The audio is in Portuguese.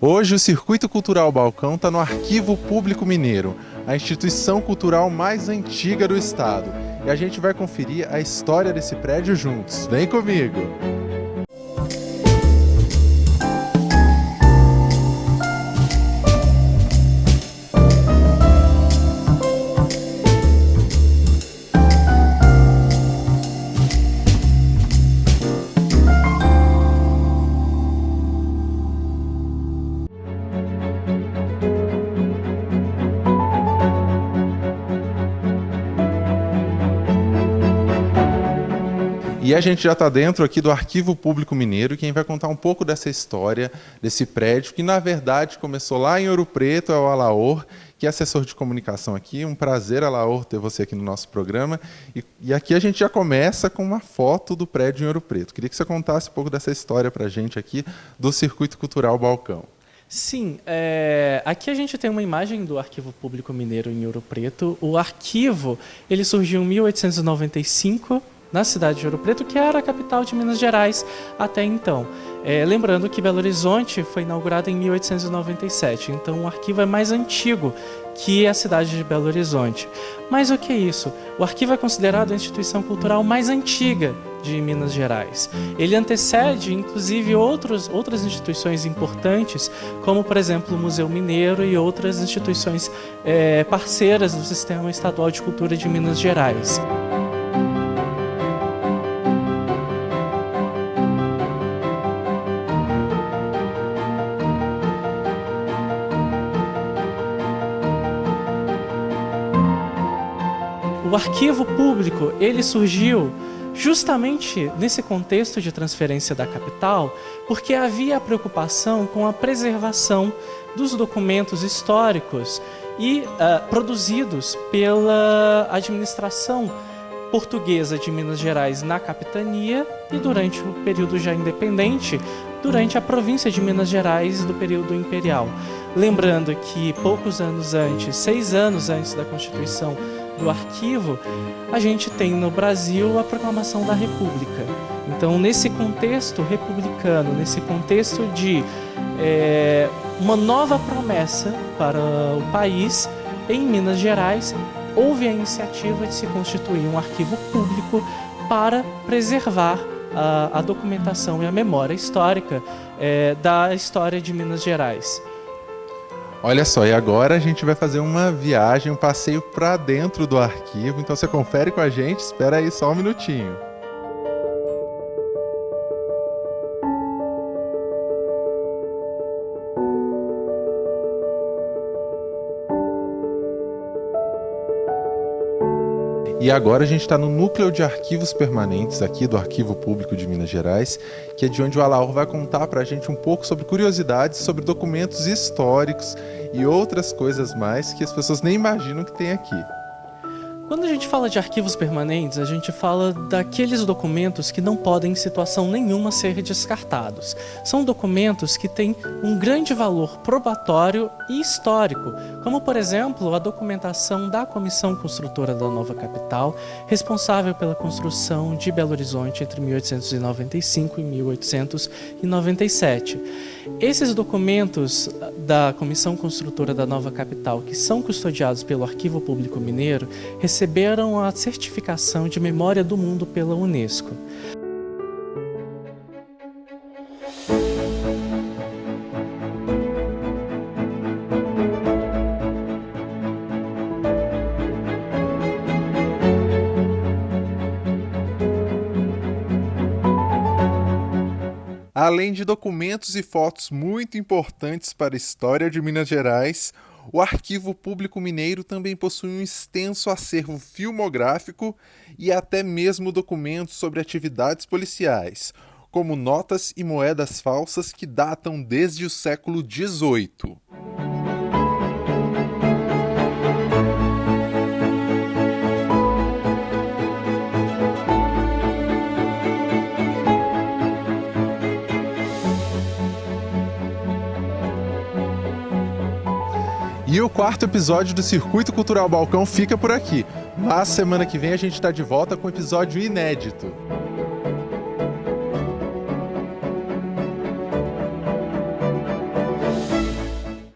Hoje o Circuito Cultural Balcão está no Arquivo Público Mineiro, a instituição cultural mais antiga do estado. E a gente vai conferir a história desse prédio juntos. Vem comigo! E a gente já está dentro aqui do Arquivo Público Mineiro, e quem vai contar um pouco dessa história, desse prédio, que na verdade começou lá em Ouro Preto, é o Alaor, que é assessor de comunicação aqui. Um prazer, Alaor, ter você aqui no nosso programa. E aqui a gente já começa com uma foto do prédio em Ouro Preto. Queria que você contasse um pouco dessa história para a gente aqui do Circuito Cultural Balcão. Sim, aqui a gente tem uma imagem do Arquivo Público Mineiro em Ouro Preto. O arquivo ele surgiu em 1895, na cidade de Ouro Preto, que era a capital de Minas Gerais até então. Lembrando que Belo Horizonte foi inaugurado em 1897, então o arquivo é mais antigo que a cidade de Belo Horizonte. Mas o que é isso? O arquivo é considerado a instituição cultural mais antiga de Minas Gerais. Ele antecede, inclusive, outras instituições importantes, como, por exemplo, o Museu Mineiro e outras instituições parceiras do Sistema Estadual de Cultura de Minas Gerais. O arquivo público ele surgiu justamente nesse contexto de transferência da capital, porque havia a preocupação com a preservação dos documentos históricos e produzidos pela administração portuguesa de Minas Gerais na capitania e durante o período já independente, durante a província de Minas Gerais do período imperial. Lembrando que poucos anos antes, 6 anos antes da Constituição do arquivo, a gente tem no Brasil a proclamação da República. Então, nesse contexto republicano, nesse contexto de uma nova promessa para o país, em Minas Gerais, houve a iniciativa de se constituir um arquivo público para preservar a documentação e a memória histórica da história de Minas Gerais. Olha só, e agora a gente vai fazer uma viagem, um passeio para dentro do arquivo. Então você confere com a gente, espera aí só um minutinho. E agora a gente está no Núcleo de Arquivos Permanentes aqui do Arquivo Público de Minas Gerais, que é de onde o Alaor vai contar para a gente um pouco sobre curiosidades, sobre documentos históricos e outras coisas mais que as pessoas nem imaginam que tem aqui. Quando a gente fala de arquivos permanentes, a gente fala daqueles documentos que não podem, em situação nenhuma, ser descartados. São documentos que têm um grande valor probatório e histórico, como, por exemplo, a documentação da Comissão Construtora da Nova Capital, responsável pela construção de Belo Horizonte entre 1895 e 1897. Esses documentos da Comissão Construtora da Nova Capital, que são custodiados pelo Arquivo Público Mineiro, receberam a certificação de Memória do Mundo pela Unesco. Além de documentos e fotos muito importantes para a história de Minas Gerais, o Arquivo Público Mineiro também possui um extenso acervo filmográfico e até mesmo documentos sobre atividades policiais, como notas e moedas falsas que datam desde o século XVIII. E o 4º episódio do Circuito Cultural Balcão fica por aqui. Mas semana que vem a gente está de volta com um episódio inédito.